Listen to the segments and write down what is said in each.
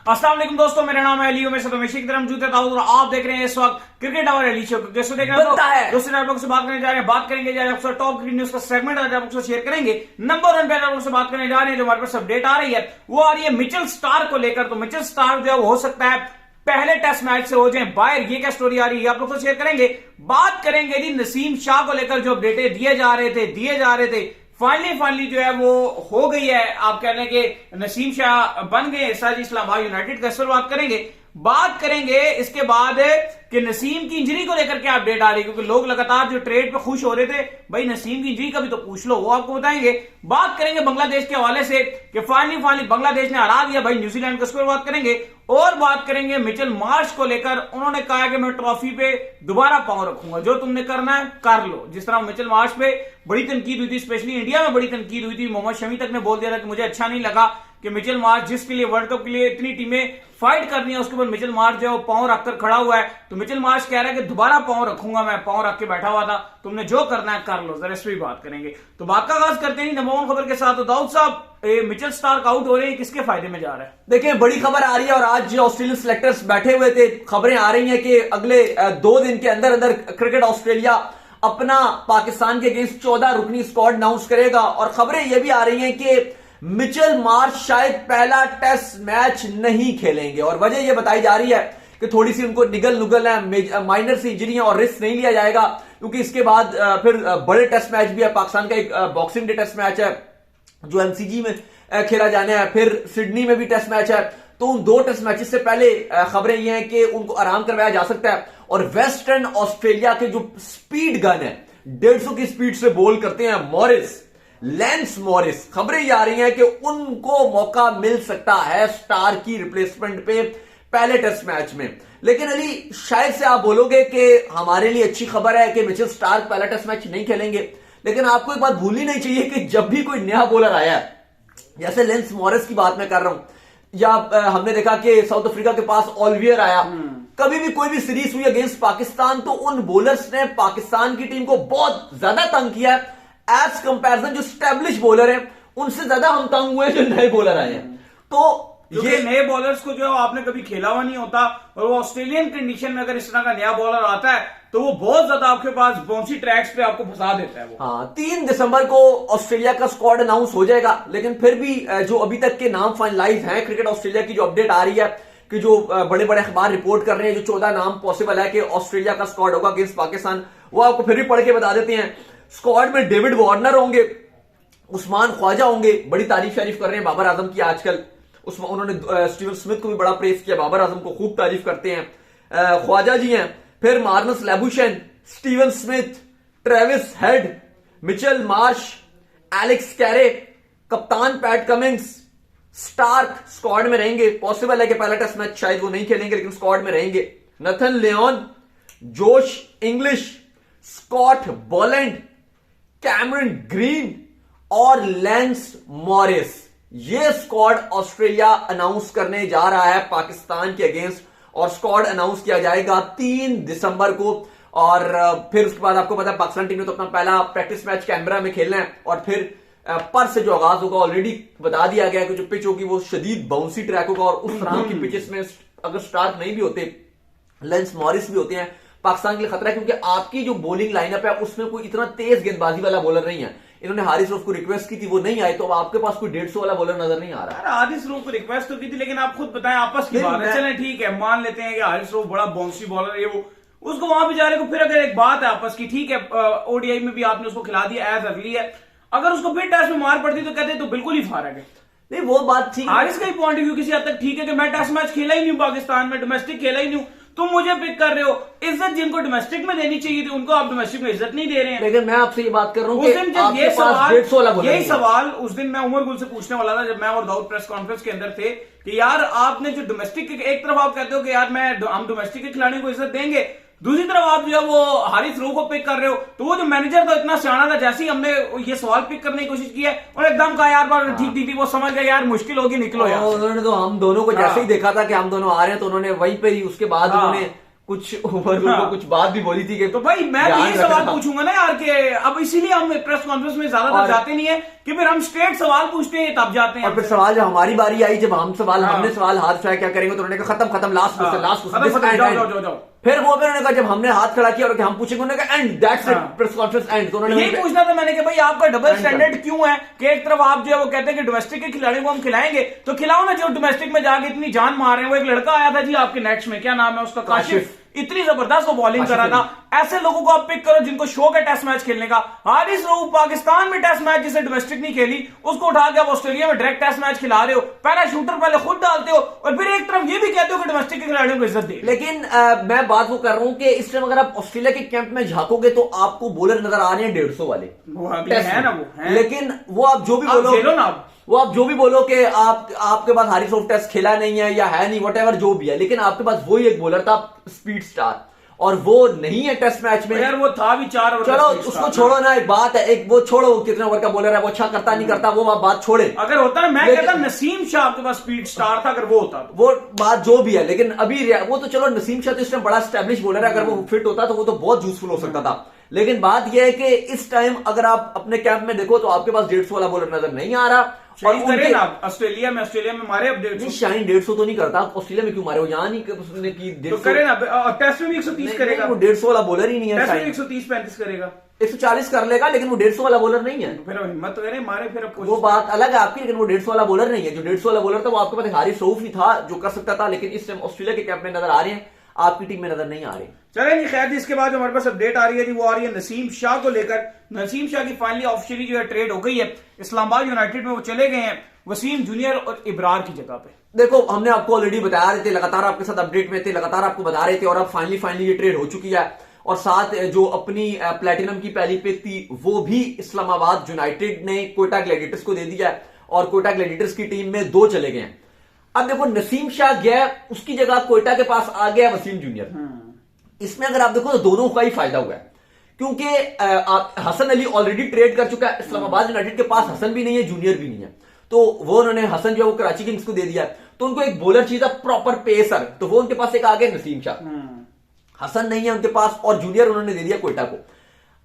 अस्सलाम वालेकुम दोस्तों, मेरा नाम है अली। मैं हमेशा की तरह मौजूद रहता हूं और आप देख रहे हैं इस वक्त क्रिकेट आवर अली शो। कैसे देख रहे हैं दोस्तों, आप लोगों से बात करने जा रहे हैं, बात करेंगे जा रहे हैं टॉप क्रिकेट न्यूज का सेगमेंट आज आप लोगों से शेयर करेंगे। नंबर 1 पे आप लोगों से बात करने जा रहे हैं, जो हमारे पास अपडेट आ रही है वो आ रही है मिचेल स्टार्क को लेकर। तो मिचेल स्टार्क जो है वो हो सकता है पहले टेस्ट मैच से हो जाए बाहर। ये क्या स्टोरी आ रही है आप लोग को शेयर करेंगे। बात करेंगे जी नसीम शाह को लेकर, जो अपडेटें दिए जा रहे थे फाइनली जो है वो हो गई है। आप कह रहे हैं कि नसीम शाह बन गए साजी इस्लामाबाद यूनाइटेड का, इस पर बात करेंगे इसके बाद कि नसीम की इंजरी को लेकर क्या अपडेट आ रही है, क्योंकि लोग लगातार जो ट्रेड पे खुश हो रहे थे, भाई नसीम की इंजरी का भी तो पूछ लो, वो आपको बताएंगे। बात करेंगे बांग्लादेश के हवाले से कि फाइनली बांग्लादेश ने हरा दिया भाई न्यूजीलैंड को, इसको बात करेंगे। और बात करेंगे मिचेल मार्श को लेकर, उन्होंने कहा कि मैं ट्रॉफी पे दोबारा पांव रखूंगा, जो तुमने करना है कर लो। जिस तरह मिचेल मार्श पे बड़ी तनकीद हुई थी, स्पेशली इंडिया में बड़ी तनकीद हुई थी। मोहम्मद शमी तक ने बोल दिया था कि मुझे अच्छा नहीं लगा कि मिचेल मार्श जिसके लिए वर्ल्ड कप के लिए इतनी टीमें फाइट करनी है, उसके ऊपर मिचेल मार्श जो है वो पांव रखकर खड़ा हुआ है। तो मिचेल मार्श कह रहा है कि दोबारा पांव रखूंगा, मैं पांव रख के बैठा हुआ था, तुमने जो करना है कर लो। जरा इस पर बात करेंगे। तो बात का आगाज करते हैं नंबर 1 खबर के साथ। तो दाऊद साहब, मिचेल स्टार्क आउट हो रहे हैं, किसके फायदे में जा रहा है? देखिए, बड़ी खबर आ रही है और आज ऑस्ट्रेलियन सिलेक्टर्स बैठे हुए थे। खबरें आ रही हैं कि अगले 2 दिन के अंदर अंदर क्रिकेट ऑस्ट्रेलिया अपना पाकिस्तान के अगेंस्ट 14 रुकनी स्क्वाड अनाउंस करेगा। और खबरें यह भी आ रही हैं कि मिचेल मार्श शायद पहला टेस्ट मैच नहीं खेलेंगे। और वजह यह बताई जा रही है कि थोड़ी सी उनको निगल नुगल है, माइनर सी इंजरियां, और रिस्क नहीं लिया जाएगा क्योंकि इसके बाद फिर बड़े टेस्ट मैच भी है। पाकिस्तान का एक बॉक्सिंग डे टेस्ट मैच है जो एमसीजी में खेला जाना है, फिर सिडनी में भी टेस्ट मैच है। तो उन 2 टेस्ट मैचेस से पहले खबरें ये हैं कि उनको आराम करवाया जा सकता है। और वेस्टर्न ऑस्ट्रेलिया के जो स्पीड गन है, 150 की स्पीड से बॉल करते हैं लेंस मॉरिस, खबरें ये आ रही हैं कि उनको मौका मिल सकता है स्टार की रिप्लेसमेंट पे पहले टेस्ट मैच में। लेकिन अली, शायद से आप बोलोगे कि हमारे लिए अच्छी खबर है कि मिचेल स्टार्क पहला टेस्ट मैच नहीं खेलेंगे, लेकिन आपको एक बात भूलनी नहीं चाहिए कि जब भी कोई नया बॉलर आया है, जैसे लेंस मॉरिस की बात मैं कर रहा हूं, या हमने देखा कि साउथ अफ्रीका के पास ऑलवियर आया, कभी भी कोई भी सीरीज हुई अगेंस्ट पाकिस्तान तो उन बॉलर्स ने पाकिस्तान की टीम को बहुत ज्यादा तंग किया है। एज कंपैरिजन जो स्टैब्लिश बॉलर है उनसे ज्यादा हम तंग हुए जो नए बॉलर आए हैं। तो ये नए बॉलर्स को जो आपने कभी खेला हुआ नहीं होता, और वो ऑस्ट्रेलियन कंडीशन में अगर इस तरह का नया बॉलर आता है तो वो बहुत ज्यादा आपके पास बाउंसी ट्रैक्स पे आपको फंसा देता है वो। हाँ, 3 दिसंबर को ऑस्ट्रेलिया का स्क्वाड अनाउंस हो जाएगा। लेकिन फिर भी जो अभी तक के नाम फाइनलाइज हैं, क्रिकेट ऑस्ट्रेलिया की जो अपडेट आ रही है कि जो बड़े बड़े अखबार रिपोर्ट कर रहे हैं, जो 14 नाम पॉसिबल है कि ऑस्ट्रेलिया का स्क्वाड होगा अगेंस्ट पाकिस्तान, वो आपको फिर भी पढ़ के बता देते हैं। स्क्वाड में डेविड वार्नर होंगे, उस्मान ख्वाजा होंगे, बड़ी तारीफ कर रहे हैं बाबर आजम की आजकल। उसमें उन्होंने स्टीवन स्मिथ को भी बड़ा प्रेस किया, बाबर आजम को खूब तारीफ करते हैं। ख्वाजा जी हैं, फिर Marnus Labuschagne, Steven Smith, Travis Head, Mitchell Marsh, Alex Carey, कप्तान पैट कमिंग्स, स्टार्क स्क्वाड में रहेंगे। पॉसिबल है कि पहला टेस्ट मैच शायद वो नहीं खेलेंगे, लेकिन स्क्वाड में रहेंगे। Nathan Lyon, Josh Inglis, Scott Boland, Cameron Green और लेंस मॉरिस, ये स्क्वाड ऑस्ट्रेलिया अनाउंस करने जा रहा है पाकिस्तान के अगेंस्ट। और स्क्वाड अनाउंस किया जाएगा 3 दिसंबर को। और फिर उसके बाद आपको पता है पाकिस्तान टीम ने तो अपना पहला प्रैक्टिस मैच कैनबरा में खेलना है। और फिर पर से जो आगाज होगा, ऑलरेडी बता दिया गया है कि जो पिच होगी वो शदीद बाउंसी ट्रैक होगा। और उस तरह की पिचेस में अगर स्टार्क नहीं भी होते, लेंस मॉरिस भी होते हैं, पाकिस्तान के लिए खतरा है। क्योंकि आपकी जो बॉलिंग लाइनअप है उसमें कोई इतना तेज गेंदबाजी वाला बॉलर नहीं है। इन्होंने हारिस रऊफ को रिक्वेस्ट की थी, वो नहीं आए, तो अब आपके पास कोई 150 वाला बॉलर नजर नहीं आ रहा। हारिस रऊफ को रिक्वेस्ट तो की थी, लेकिन आप खुद बताएं, आपस की बात है, चलें ठीक है, मान लेते हैं कि हारिस रऊफ बड़ा बाउंसी बॉलर है, वो उसको वहां बेचारे को, फिर अगर एक बात है आपस की, ठीक है, ओडीआई में भी आपने उसको खिला दिया, एज अगली है, अगर उसको फिर टेस्ट में मार पड़ती तो कहते तो बिल्कुल ही फारग है। नहीं, वो बात ठीक, हारिस का ही पॉइंट ऑफ व्यू किसी हद तक ठीक है कि मैं टेस्ट मैच खेला ही नहीं हूं पाकिस्तान में, डोमेस्टिक खेला ही नहीं हूं, तुम मुझे पिक कर रहे हो। इज्जत जिनको डोमेस्टिक में देनी चाहिए थी उनको आप डोमेस्टिक में इज्जत नहीं दे रहे हैं। लेकिन मैं आपसे ये बात कर रहा हूं उस दिन जब यही सवाल उस दिन मैं उमर गुल से पूछने वाला था, जब मैं और दाऊद प्रेस कॉन्फ्रेंस के अंदर थे, कि यार आपने जो डोमेस्टिक, एक तरफ आप कहते हो कि यार हम डोमेस्टिक के खिलाड़ी को इज्जत देंगे, दूसरी तरफ आप जो है वो हारिस रऊफ को पिक कर रहे हो। तो वो जो मैनेजर था इतना सियाना था, जैसे ही हमने ये सवाल पिक करने की कोशिश की है और एकदम कहा यार बार ठीक वो समझ गया यार मुश्किल होगी, निकलो यार। उन्होंने तो हम दोनों को जैसे ही देखा था कि हम दोनों आ रहे हैं, तो उन्होंने वहीं पे ही उसके बाद उन्होंने कुछ ओवर को कुछ बात भी बोली थी कि तो भाई मैं तो ये सवाल पूछूंगा ना यार कि अब इसीलिए हम प्रेस कॉन्फ्रेंस में ज्यादातर जाते नहीं है कि फिर हम स्ट्रेट सवाल पूछते हैं तब जाते हैं। और फिर सवाल जब हमारी बारी आई, जब हमने सवाल हाथ उठाया क्या करेंगे, तो उन्होंने कहा खत्म लास्ट फिर वो उन्होंने कहा जब हमने हाथ खड़ा किया और हम पूछेंगे, उन्होंने कहा and that's it, press conference and. तो उन्होंने यही पूछना था मैंने कि भाई आपका डबल स्टैंडर्ड क्यों है कि एक तरफ आप जो है वो कहते हैं कि डोमेस्टिक के खिलाड़ियों को हम खिलाएंगे, तो खिलाओ ना जो डोमेस्टिक में जाके इतनी जान मार रहे हैं। वो एक लड़का आया था जी आपके नेट्स में, क्या नाम है उसका, काशिफ, इतनी जबरदस्त वो बॉलिंग करा था। ऐसे लोगों को आप पिक करो जिनको शौक है टेस्ट मैच खेलने का। हारिस रऊफ पाकिस्तान में टेस्ट मैच जिसे डोमेस्टिक नहीं खेली, उसको उठा के आप ऑस्ट्रेलिया में डायरेक्ट टेस्ट मैच खिला रहे हो, पैराशूटर पहले खुद डालते हो और फिर एक तरफ ये भी कहते हो कि डोमेस्टिक के खिलाड़ियों को इज्जत दे। लेकिन मैं बात वो कर रहा हूं कि इस टाइम अगर आप ऑस्ट्रेलिया के कैंप में झांकोगे तो आपको बॉलर नजर आ रहे हैं 150 वाले, वो है ना, वो है। लेकिन वो आप जो भी बोलो ना, वो आप जो भी बोलो कि आपके पास हारिस रऊफ टेस्ट खेला नहीं है या है नहीं, व्हाटएवर जो भी है, लेकिन आपके पास वही एक बॉलर था स्पीड स्टार, और वो नहीं है टेस्ट मैच में यार। वो था भी 4 ओवर। चलो उसको छोड़ो ना, एक बात है, एक वो छोड़ो कितने ओवर का बॉलर है, वो अच्छा करता नहीं करता, वो बात छोड़े। अगर होता ना, मैं कहता नसीम शाह आपके पास स्पीड स्टार था, अगर वो होता तो। वो बात जो भी है, लेकिन अभी वो तो चलो नसीम शाह तो इस टाइम बड़ा स्टैब्लिश बॉलर है, अगर वो फिट होता तो वो तो बहुत यूजफुल हो सकता था। लेकिन बात यह है कि इस टाइम अगर आप अपने कैंप में देखो तो आपके पास 150 वाला बॉलर नजर नहीं आ रहा। और ऑस्ट्रेलिया में मारे अपडेट नहीं, शाइन 150 तो नहीं करता, ऑस्ट्रेलिया में क्यों मारे, वो यहाँ नहीं उसने की तो करे ना, टेस्ट में भी 130 करेगा, वो 150 वाला बॉलर ही नहीं है। टेस्ट में 130-35 करेगा, 140 कर लेगा, लेकिन वो 150 वाला बॉलर नहीं है। फिर हिम्मत करे मारे, फिर वो बात अलग है आपकी, लेकिन वो 150 वाला बॉलर नहीं है। जो 150 वाला बॉलर था वो आपके पास हारिस रऊफ ही था जो कर सकता था, लेकिन इस टाइम ऑस्ट्रेलिया के कैंप में नजर आ रहे हैं, आपकी टीम में नजर नहीं आ रहे। चलें जी, खैर जी, इसके बाद हमारे पास अपडेट आ रही है जी, वो आ रही है नसीम शाह को लेकर। नसीम शाह की फाइनली ऑफिशियली जो है ट्रेड हो गई है, इस्लामाबाद यूनाइटेड में वो चले गए हैं वसीम जूनियर और इब्रार की जगह पे। देखो हमने आपको ऑलरेडी बता रहे थे, लगातार आपके साथ अपडेट में थे, लगातार आपको बता रहे थे, और अब फाइनली ये ट्रेड हो चुकी है। और साथ जो अपनी प्लेटिनम की पहली पिक थी वो भी इस्लामाबाद यूनाइटेड ने कोयटा ग्लैडिएटर्स को दे दिया है, और कोयटा ग्लैडिएटर्स की टीम में 2 चले गए हैं। अब देखो नसीम शाह गया, उसकी जगह कोयटा के पास आ गया वसीम जूनियर। इसमें अगर आप देखो तो दोनों का ही फायदा हुआ है, क्योंकि हसन अली ऑलरेडी ट्रेड कर चुका है, इस्लामाबाद यूनाइटेड के पास हसन भी नहीं है, जूनियर भी नहीं है, तो वो उन्होंने हसन जो है वो कराची किंग्स को दे दिया। तो उनको एक बॉलर चाहिए था, प्रॉपर पेसर, तो वो उनके पास एक आ गया नसीम शाह। हसन नहीं है उनके पास, और जूनियर उन्होंने दे दिया कोयटा को।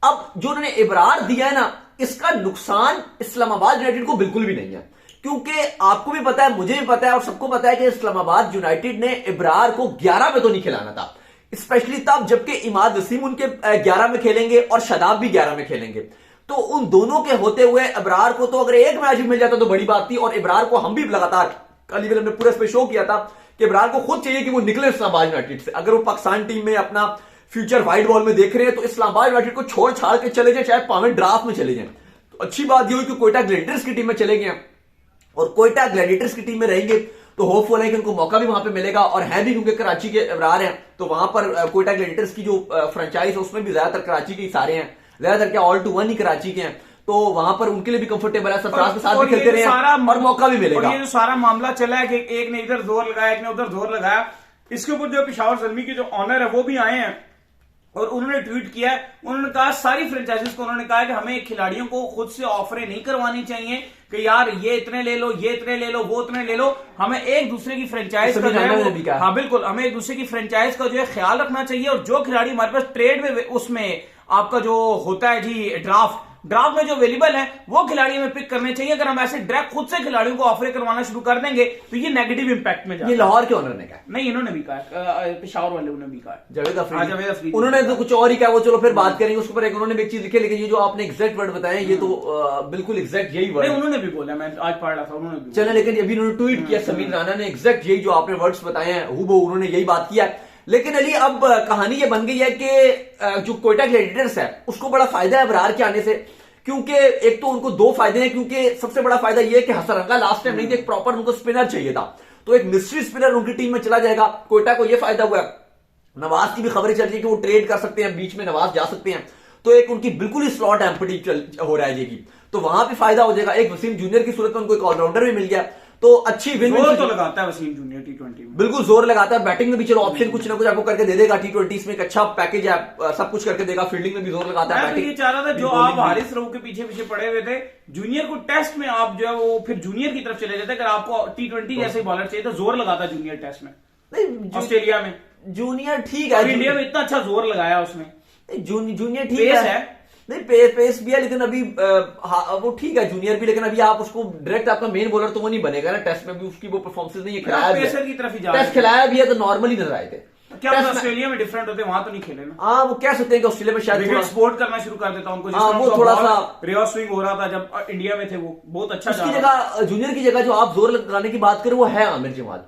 अब जो उन्होंने इब्रार दिया है ना, इसका नुकसान इस्लामाबाद यूनाइटेड को बिल्कुल भी नहीं है, क्योंकि आपको भी पता है, मुझे भी पता है, और सबको पता है कि इस्लामाबाद यूनाइटेड ने इब्रार को 11 में तो नहीं खिलाना था, स्पेशली तब जबकि इमाद वसीम उनके 11 में खेलेंगे और शादाब भी 11 में खेलेंगे। तो उन दोनों के होते हुए इब्रार को तो अगर एक मैच भी मिल जाता तो बड़ी बात थी। और इब्रार को हम भी लगातार कल हमने पूरा इस पे शो किया था कि इब्रार को खुद चाहिए कि वो निकले इस्लामाबाद यूनाइटेड से। अगर वो पाकिस्तान टीम में अपना फ्यूचर वाइट बॉल में देख रहे हैं तो इस्लामाबाद यूनाइटेड को छोड़ छाड़ के चले जाए, चाहे पावे ड्राफ्ट में चले जाए। तो अच्छी बात ये हुई कि कोयटा ग्लैडिएटर्स की टीम में चले गए, और कोयटा ग्लैडिएटर्स की टीम में रहेंगे तो होपफुल है कि उनको मौका भी वहां पे मिलेगा, और है भी क्योंकि कराची के इब्रार हैं, तो वहां पर कोयटा ग्लैडिएटर्स की जो फ्रेंचाइज है उसमें भी ज्यादातर कराची के ही सारे हैं, ज्यादातर क्या ऑल टू वन ही कराची के हैं, तो वहां पर उनके लिए भी कंफर्टेबल है, सरफराज के साथ भी खेलते रहे और मौका भी मिलेगा। और ये जो सारा मामला चला है कि एक ने इधर जोर लगाया, एक ने उधर जोर लगाया, इसके ऊपर जो पेशावर ज़ल्मी के जो ऑनर है वो भी आए हैं और उन्होंने ट्वीट किया है। उन्होंने कहा सारी फ्रेंचाइजीज को उन्होंने कहा कि हमें खिलाड़ियों को खुद से ऑफरें नहीं करवानी चाहिए कि यार ये इतने ले लो, ये इतने ले लो, वो इतने ले लो। हमें एक दूसरे की फ्रेंचाइज का जो है, हाँ बिल्कुल, हमें एक दूसरे की फ्रेंचाइज का जो है ख्याल रखना चाहिए। और जो खिलाड़ी हमारे पास ट्रेड में उसमें आपका जो होता है जी ड्राफ्ट में जो अवेलेबल है वो खिलाड़ी हमें पिक करने चाहिए। अगर हम ऐसे डायरेक्ट खुद से खिलाड़ियों को ऑफर करवाना शुरू कर देंगे तो ये नेगेटिव इंपैक्ट में जाएगा। ये लाहौर के ओनर ने कहा, नहीं इन्होंने भी कहा, पेशावर वाले उन्होंने भी कहा, जावेद अफरीदी उन्होंने तो कुछ और ही कहा, वो चलो फिर बात करेंगे उसके ऊपर। एक उन्होंने भी एक चीज लिखी, लेकिन ये जो आपने एग्जैक्ट वर्ड बताए ये तो बिल्कुल एग्जैक्ट यही वर्ड उन्होंने भी बोला, मैं आज पढ़ रहा था, उन्होंने भी चले। लेकिन अभी उन्होंने ट्वीट किया समीर राणा ने, एग्जैक्ट यही जो आपने वर्ड्स बताए हैं हूबहू उन्होंने यही बात किया। लेकिन अली अब कहानी ये बन गई है कि जो कोयटा ग्लैडिएटर्स है उसको बड़ा फायदा है इब्रार के आने से, क्योंकि एक तो उनको 2 फायदे हैं। क्योंकि सबसे बड़ा फायदा ये है कि हसरंगा लास्ट टाइम नहीं थे, एक प्रॉपर उनको स्पिनर चाहिए था, तो एक मिस्ट्री स्पिनर उनकी टीम में चला जाएगा। कोयटा को यह फायदा हुआ। नवाज की भी खबरें चल रही है कि वो ट्रेड कर सकते हैं, बीच में नवाज जा सकते हैं, तो एक उनकी बिल्कुल ही स्लॉट एम्प्टी हो रहा है, तो वहां भी फायदा हो जाएगा। एक वसीम जूनियर की सूरत में उनको एक ऑलराउंडर भी मिल गया, तो अच्छी विन तो लगाता है वसीम जूनियर T20 में, बिल्कुल जोर लगाता है। बैटिंग में भी चलो ऑप्शन कुछ ना कुछ आपको करके दे देगा, T20 में एक अच्छा पैकेज है, सब कुछ करके देगा। फील्डिंग में भी जोर लगाता है। मैं तो ये चाह रहा था जो आप हारिस रऊफ के पीछे पीछे पड़े हुए थे, जूनियर को टेस्ट में आप जो है वो फिर जूनियर की तरफ चले जाते। अगर आपको T20 जैसे बॉलर चाहिए तो जोर लगाता जूनियर टेस्ट में। नहीं ऑस्ट्रेलिया में। जूनियर ठीक है, इंडिया में इतना अच्छा जोर लगाया उसने। जूनियर ठीक पेस है, नहीं पेस भी है, लेकिन अभी वो ठीक है जूनियर भी, लेकिन अभी आप उसको डायरेक्ट आपका मेन बॉलर तो वो नहीं बनेगा ना। टेस्ट में भी उसकी वो परफॉर्मेंस नहीं है, खिलाया भी पेसर की तरफ ही जा टेस्ट खिलाया भी है तो नॉर्मली नजर आए थे। क्या ऑस्ट्रेलिया में डिफरेंट होते, वहां तो नहीं खेले ना। हाँ वो कह सकते हैं कि ऑस्ट्रेलिया में शायद सपोर्ट करना शुरू कर देता उनको, हाँ वो थोड़ा सा रिवर्स स्विंग हो रहा था जब इंडिया में थे, वो बहुत अच्छा उसकी जगह जूनियर की जगह जो आप जोर लगाने की बात करें वो है आमिर जमाल।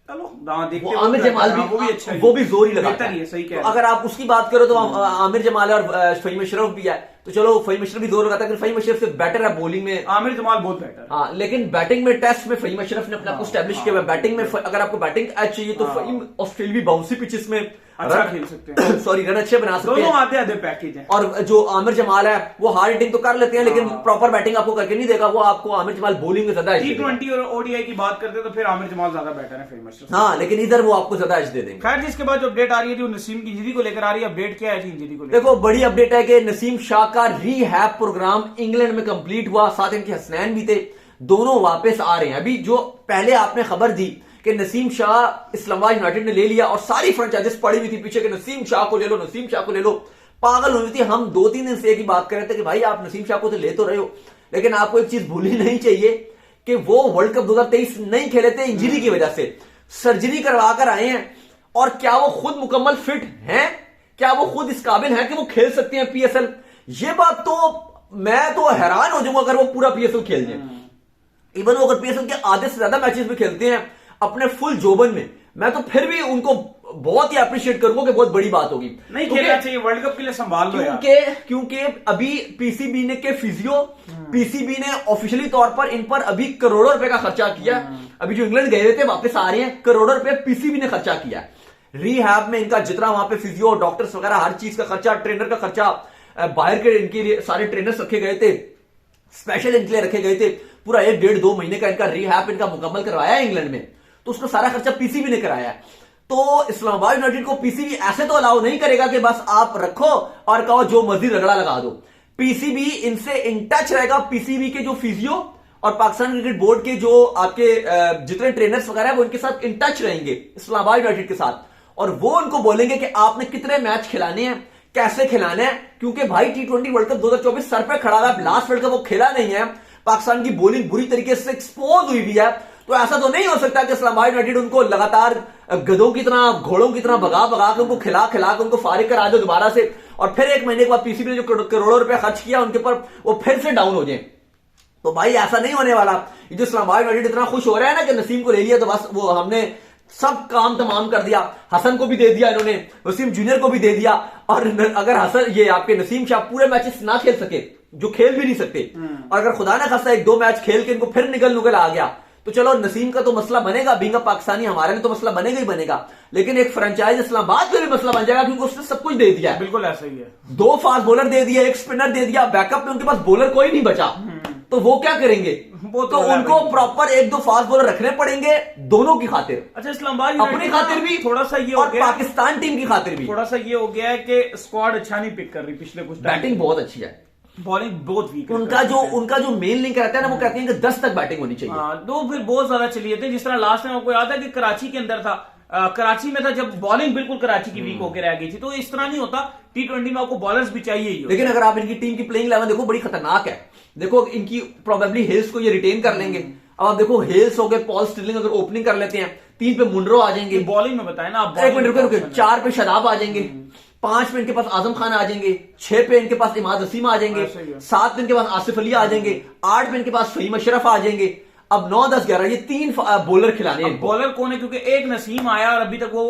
चलो देखते आमिर जमाल भी, वो भी अच्छा, वो भी जोर ही लगाता है, सही कह तो अगर आप उसकी बात करो तो आमिर जमाल और फहीम अशरफ भी है, तो चलो फहीम अशरफ भी जोर लगाता है, फहीम अशरफ से बेटर है बॉलिंग में, आमिर जमाल बहुत बेटर। हाँ लेकिन बैटिंग में टेस्ट में फहीम अशरफ ने अपने आप को स्टैब्लिश किया है। बैटिंग में अगर आपको बैटिंग एज चाहिए तो फहीम ऑस्ट्रेलियावी बाउंसी पिचेस में अच्छा खेल सकते हैं, सॉरी रन अच्छे बना सकते हैं, दोनों आधे आधे पैकेज है। और जो आमिर जमाल है वो हार्ड हिटिंग तो कर लेते हैं, लेकिन प्रॉपर बैटिंग आपको करके नहीं देगा। वो आपको आमिर जमाल बॉलिंग में ज्यादा T20 और ओडीआई की बात करते हैं तो फिर आमिर जमाल ज्यादा बेटर है फेमस। हाँ लेकिन इधर वो आपको ज्यादा एज दे देंगे। खैर जिसके बाद जो अपडेट आ रही है जो नसीम की इंजरी को लेकर आ रही है, अपडेट क्या है इंजरी को लेकर? देखो बड़ी अपडेट है कि नसीम शाह का रीहैब प्रोग्राम इंग्लैंड में कंप्लीट हुआ, साथ इनके हसनैन भी थे, दोनों वापस आ रहे हैं। अभी जो पहले आपने खबर दी कि नसीम शाह इस्लामाबाद यूनाइटेड ने ले लिया और सारी फ्रेंचाइजीज पड़ी हुई थी पीछे कि नसीम शाह को ले लो, नसीम शाह को ले लो, पागल हुई थी। हम 2-3 दिन से एक ही बात कर रहे थे कि भाई आप नसीम शाह को तो ले तो रहे हो, लेकिन आपको एक चीज भूलनी नहीं चाहिए कि वो वर्ल्ड कप 2023 नहीं खेले थे इंजरी की वजह से, सर्जरी करवा कर आए हैं। और क्या वो खुद मुकम्मल फिट हैं? क्या वो खुद इस काबिल हैं कि वो खेल सकते हैं पीएसएल? ये बात तो मैं तो हैरान हो जाऊंगा अगर वो पूरा पीएसएल खेल जाए। इवन वो अगर पीएसएल के आधे से ज्यादा मैचेस भी खेलते हैं अपने फुल जोबन में, मैं तो फिर भी उनको बहुत ही अप्रिशिएट करूंगा कि बहुत बड़ी बात होगी। नहीं खेलना चाहिए, वर्ल्ड कप के लिए संभाल लो क्योंकि अभी पीसीबी ने के फिजियो, पीसीबी ने ऑफिशियली तौर पर इन पर अभी करोड़ों रुपए का खर्चा किया। अभी जो इंग्लैंड गए थे वापस आ रहे हैं, करोड़ों रुपए पीसीबी ने खर्चा किया रीहैब में। इनका जितना वहां पे फिजियो, डॉक्टर्स वगैरह हर चीज का खर्चा, ट्रेनर का खर्चा, बाहर के इनके लिए सारे ट्रेनर्स रखे गए थे, स्पेशल इनके लिए रखे गए थे। पूरा 1-1.5-2 महीने का इनका रीहैब इनका मुकम्मल करवाया है इंग्लैंड में, तो उसका सारा खर्चा पीसीबी ने कराया है। तो इस्लामाबाद यूनाइटेड को पीसीबी ऐसे तो अलाउ नहीं करेगा कि बस आप रखो और कहो जो मर्जी रगड़ा लगा दो। पीसीबी इनसे इन टच रहेगा, पीसीबी के जो फिजियो और पाकिस्तान क्रिकेट बोर्ड के जो आपके जितने ट्रेनर्स वगैरह है वो इनके साथ इन टच रहेंगे इस्लामाबाद यूनाइटेड के साथ, और वो उनको बोलेंगे कि आपने कितने मैच खिलाने हैं, कैसे खिलाने हैं। क्योंकि भाई T20 वर्ल्ड कप 2024 सर पे खड़ा है, लास्ट वर्ल्ड कप वो खेला नहीं है, पाकिस्तान की बॉलिंग बुरी तरीके से एक्सपोज हुई भी है, तो ऐसा तो नहीं हो सकता कि इस्लामाबाद यूनाइटेड उनको लगातार गधों की तरह, घोड़ों की तरह भगा भगा के उनको खिला खिला के उनको फारिग करा दो दोबारा से, और फिर 1 महीने के बाद पीसीबी ने जो करोड़ों रुपए खर्च किया उनके ऊपर वो फिर से डाउन हो जाए। तो भाई ऐसा नहीं होने वाला। ये जो इस्लामाबाद यूनाइटेड इतना खुश हो रहा है ना कि नसीम को ले लिया, तो बस वो हमने सब काम तमाम कर दिया, हसन को भी दे दिया इन्होंने, वसीम जूनियर को भी दे दिया। और अगर हसन ये आपके नसीम शाह पूरे मैचेस ना खेल सके, जो खेल भी नहीं सकते, और अगर खुदा ना खासा 1-2 मैच खेल के इनको फिर निकल आ गया, तो चलो नसीम का तो मसला बनेगा, बीइंग अ पाकिस्तानी हमारे लिए तो मसला बनेगा ही बनेगा, लेकिन एक फ्रेंचाइज इस्लामाबाद में भी मसला बन जाएगा क्योंकि उसने सब कुछ दे दिया है। बिल्कुल ऐसा ही है, 2 फास्ट बॉलर दे दिए, 1 स्पिनर दे दिया, बैकअप में उनके पास बॉलर कोई नहीं बचा, तो वो क्या करेंगे? वो तो उनको प्रॉपर 1-2 फास्ट बॉलर रखने पड़ेंगे दोनों की खातिर। अच्छा इस्लामाबाद अपनी खातिर भी थोड़ा सा ये और हो गया, पाकिस्तान टीम की खातिर भी थोड़ा सा ये हो गया है कि स्क्वाड अच्छा नहीं पिक कर रही पिछले कुछ। बैटिंग बहुत अच्छी है, बॉलिंग बहुत वीक है। उनका जो मेन लिंक रहता है ना, वो कहते हैं कि 10 तक बैटिंग होनी चाहिए। दो फिर बहुत ज्यादा चली थे, जिस तरह लास्ट टाइम आपको याद है कि कराची के अंदर था, कराची में था जब बॉलिंग बिल्कुल कराची की वीक होकर रह गई थी। तो इस तरह नहीं होता, T20 में आपको बॉलर्स भी चाहिए ही। लेकिन अगर आप इनकी टीम की प्लेइंग 11 देखो, बड़ी खतरनाक है। देखो इनकी प्रोबेबली हेल्स को ये रिटेन कर लेंगे। अब आप देखो हेल्स हो गए, पॉल स्टिरलिंग अगर ओपनिंग कर लेते हैं, 3 पे मुनरो आ जाएंगे, बॉलिंग में बताए ना आप, 1 मिनट रुके 4 पे शदाब आ जाएंगे, 5 पे इनके पास आजम खान आ जाएंगे, 6 पे इनके पास इमाद वसीम आ जाएंगे, 7 पे इनके पास आसिफ अली आ जाएंगे, 8 पे इनके पास फहीम अशरफ आ जाएंगे। अब 9, 10, 11 ये 3 बॉलर खिलाने हैं। बॉलर कौन है? क्योंकि एक नसीम आया और अभी तक वो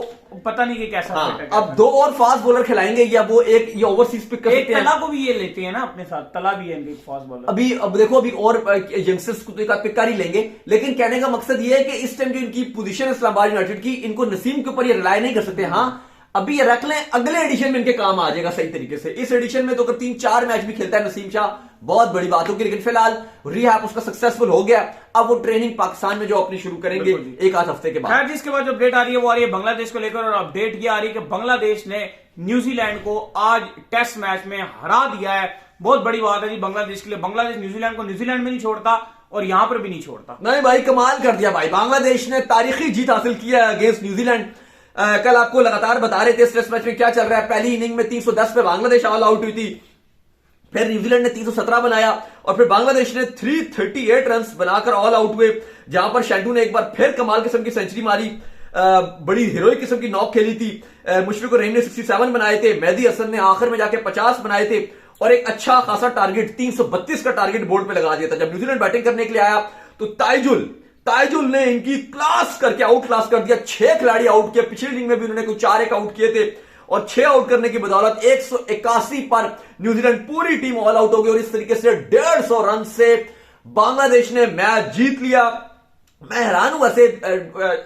पता नहीं कि कैसा। अब 2 और फास्ट बॉलर खिलाएंगे, या वो एक ये ओवरसीज पिक कर सकते हैं। तला को भी ये लेते हैं ना अपने साथ, तला भी है इनके फास्ट बॉलर। अब देखो अभी और यंगस्टर्स को तो पिक कर ही लेंगे, लेकिन कहने का मकसद ये है कि इस टाइम जो इनकी पोजीशन है इस्लामाबाद यूनाइटेड की, इनको नसीम के ऊपर ये रिलाय नहीं कर सकते। हाँ अभी ये रख लें, अगले एडिशन में इनके काम आ जाएगा सही तरीके से। इस एडिशन में तो अगर 3-4 मैच भी खेलता है नसीम शाह, बहुत बड़ी बात होगी। लेकिन फिलहाल रिहैब उसका सक्सेसफुल हो गया, अब वो ट्रेनिंग पाकिस्तान में जो अपनी शुरू करेंगे 1-8 हफ्ते के बाद। जिसके बाद जो अपडेट आ रही है वो आ रही है बांग्लादेश को लेकर, और अपडेट ये आ रही है कि बांग्लादेश ने न्यूजीलैंड को आज टेस्ट मैच में हरा दिया है। बहुत बड़ी बात है जी बांग्लादेश के लिए। बांग्लादेश न्यूजीलैंड को न्यूजीलैंड में नहीं छोड़ता और यहां पर भी नहीं छोड़ता। नहीं भाई, कमाल कर दिया भाई, बांग्लादेश ने तारीखी जीत हासिल किया अगेंस्ट न्यूजीलैंड। कल आपको लगातार बता रहे थे इस टेस्ट मैच में क्या चल रहा है। पहली इनिंग में 310 पे बांग्लादेश ऑल आउट हुई थी, फिर न्यूजीलैंड ने 317 बनाया और फिर बांग्लादेश ने 338 रन बनाकर ऑल आउट हुए, जहां पर शैंटू ने एक बार फिर कमाल किस्म की सेंचुरी मारी, बड़ी हीरोइक किस्म की नॉक खेली थी। मुशफिकुर रहीम ने 67 बनाए थे, मेहदी हसन ने आखिर में जाके 50 बनाए थे और एक अच्छा खासा टारगेट 332 का टारगेट बोर्ड पे लगा दिया था। जब न्यूजीलैंड बैटिंग करने के लिए आया तो ताइजुल ने इनकी क्लास करके आउट क्लास कर दिया। 6 खिलाड़ी आउट किए, पिछली इनिंग में भी उन्होंने कुछ 4 आउट किए थे और 6 आउट करने की बदौलत 181 पर न्यूजीलैंड पूरी टीम ऑल आउट हो गई और इस तरीके से 150 रन से बांग्लादेश ने मैच जीत लिया। मैं हैरान हूं, वैसे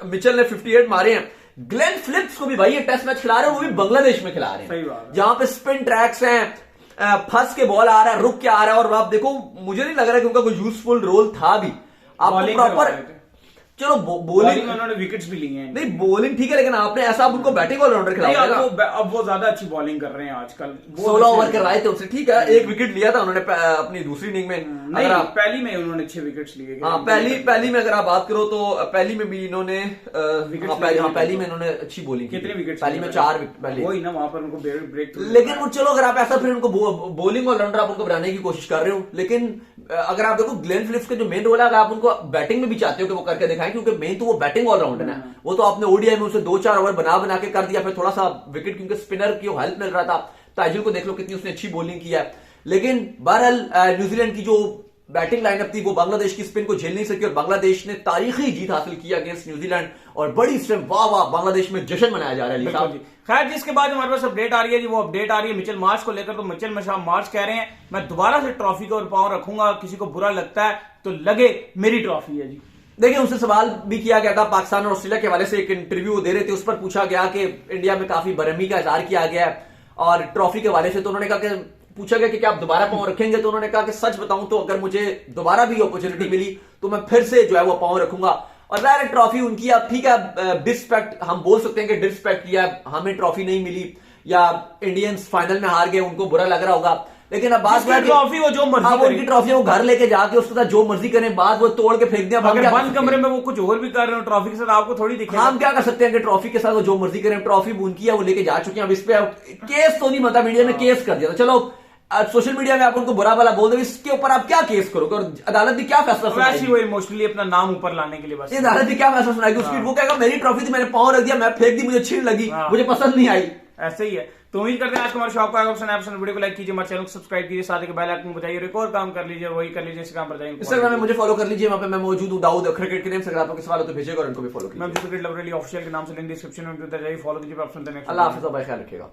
मिचेल ने 58 मारे हैं, ग्लेन फिलिप्स को भी भाई ये टेस्ट मैच खिला रहे हैं, वो भी बांग्लादेश में खिला रहे हैं, जहां पे स्पिन ट्रैक्स हैं, फंस के बॉल आ रहा है, रुक के आ रहा है और आप देखो मुझे नहीं लग रहा कि उनका कोई यूजफुल रोल था भी। आपको प्रॉपर चलो बॉलिंग उन्होंने विकेट्स भी लिए हैं, नहीं बॉलिंग ठीक है, लेकिन आपने ऐसा उनको बैटिंग ऑलराउंडर खिलाया। अब वो ज्यादा अच्छी बॉलिंग कर रहे हैं आजकल, 16 ओवर करवाए थे उनसे, ठीक है, 1 विकेट लिया था उन्होंने अपनी दूसरी इनिंग में। नहीं, पहली में उन्होंने 6 विकेट्स लिए। हाँ, पहली में अगर आप बात करो तो पहली में भी इन्होंने पहली में इन्होंने अच्छी बॉलिंग की। कितने विकेट? पहली में 4 विकेट, वही ना, वहां पर उनको ब्रेक। लेकिन चलो अगर आप ऐसा फिर उनको बॉलिंग ऑलराउंडर आप उनको बनाने की कोशिश कर रहे हो, लेकिन अगर आप देखो ग्लेन फिलिप्स का जो मेन रोल है, अगर आप उनको बैटिंग में भी चाहते हो कि वो करके दिखाएं, क्योंकि मेन तो वो बैटिंग ऑलराउंडर है, वो तो आपने ओडीआई में उसे 2-4 ओवर बना के कर दिया, फिर थोड़ा सा विकेट क्योंकि स्पिनर की हेल्प मिल रहा था। ताइजुल को देख लो कितनी उसने अच्छी बॉलिंग की है, लेकिन बहरहाल न्यूजीलैंड की जो बैटिंग लाइनअप थी वो बांग्लादेश की स्पिन को झेल नहीं सकी और बांग्लादेश ने तारीखी जीत हासिल की अगेंस्ट न्यूजीलैंड और बड़ी स्ट्रेंथ, वाह वाह, बांग्लादेश में जश्न मनाया जा रहा है। खैर, जिसके बाद हमारे पास अपडेट आ रही है जी, वो अपडेट आ रही है मिचेल मार्श को लेकर। तो मिचेल मार्श कह रहे हैं मैं दोबारा से ट्रॉफी को पांव रखूंगा, किसी को बुरा लगता है तो लगे मेरी ट्रॉफी है जी। देखिए, उनसे सवाल भी किया गया था पाकिस्तान और ऑस्ट्रेलिया के हवाले से, एक इंटरव्यू दे रहे थे, उस पर पूछा गया कि इंडिया में काफी बरहमी का इजहार किया गया है और ट्रॉफी के हवाले से, तो उन्होंने कहा कि पूछा गया कि क्या आप दोबारा पांव रखेंगे, तो उन्होंने कहा कि सच बताऊं तो अगर मुझे दोबारा भी अपॉर्चुनिटी मिली तो मैं फिर से जो है वो पांव रखूंगा। और जाहिर ट्रॉफी उनकी, अब ठीक है, डिसरिस्पेक्ट हम बोल सकते हैं कि डिसरिस्पेक्ट किया, हमें ट्रॉफी नहीं मिली या इंडियंस फाइनल में हार गए, उनको बुरा लग रहा होगा, लेकिन अब बात ट्रॉफी वो जो मर्जी उनकी ट्रॉफी वो घर लेके जाके उसके साथ जो मर्जी करें, बाद वो तोड़ के फेंक दिया। अगर बंद कमरे में वो कुछ और भी कर रहे हो ट्रॉफी के साथ, आपको थोड़ी दिखेगा। हम क्या कर सकते हैं कि ट्रॉफी के साथ वो जो मर्जी करें, ट्रॉफी उनकी है, वो लेके जा चुके हैं। अब इस पे केस तो नहीं बनता, मीडिया में केस कर दिया, चलो सोशल मीडिया में आप उनको बुरा भला बोल दो, इसके ऊपर आप क्या केस करोगे और अदालत भी क्या फैसला सुनाएगी? वो इमोशनली अपना नाम ऊपर लाने के लिए बस अदालत भी क्या फैसला सुनाएगी? उसकी वो कहेगा मेरी ट्रॉफी थी, मैंने पांव रख दिया, मैं फेंक दी, मुझे अच्छी लगी, मुझे पसंद नहीं आई। ऐसे ही है। तो उम्मीद करते हैं आज हमारे शॉप का वीडियो को लाइक कीजिए, हमारे चैनल को सब्सक्राइब कीजिए, साथ ही बेल आइकन को बजाइए, एक और काम कर लीजिए, वही कर लीजिए, इंस्टाग्राम पर जाइए, इंस्टाग्राम में मुझे फॉलो कर लीजिए, वहां पे मैं मौजूद हूं, दाऊद क्रिकेट के नेम से। अगर आपको सवाल हो तो भेजिएगा और उनको भी फॉलो कीजिए। मैं क्रिकेट लवर ऑफिशियल के नाम से लिंक डिस्क्रिप्शन में जाइए, फॉलो कीजिए। अल्लाह हाफिज़, ख्याल रखिएगा।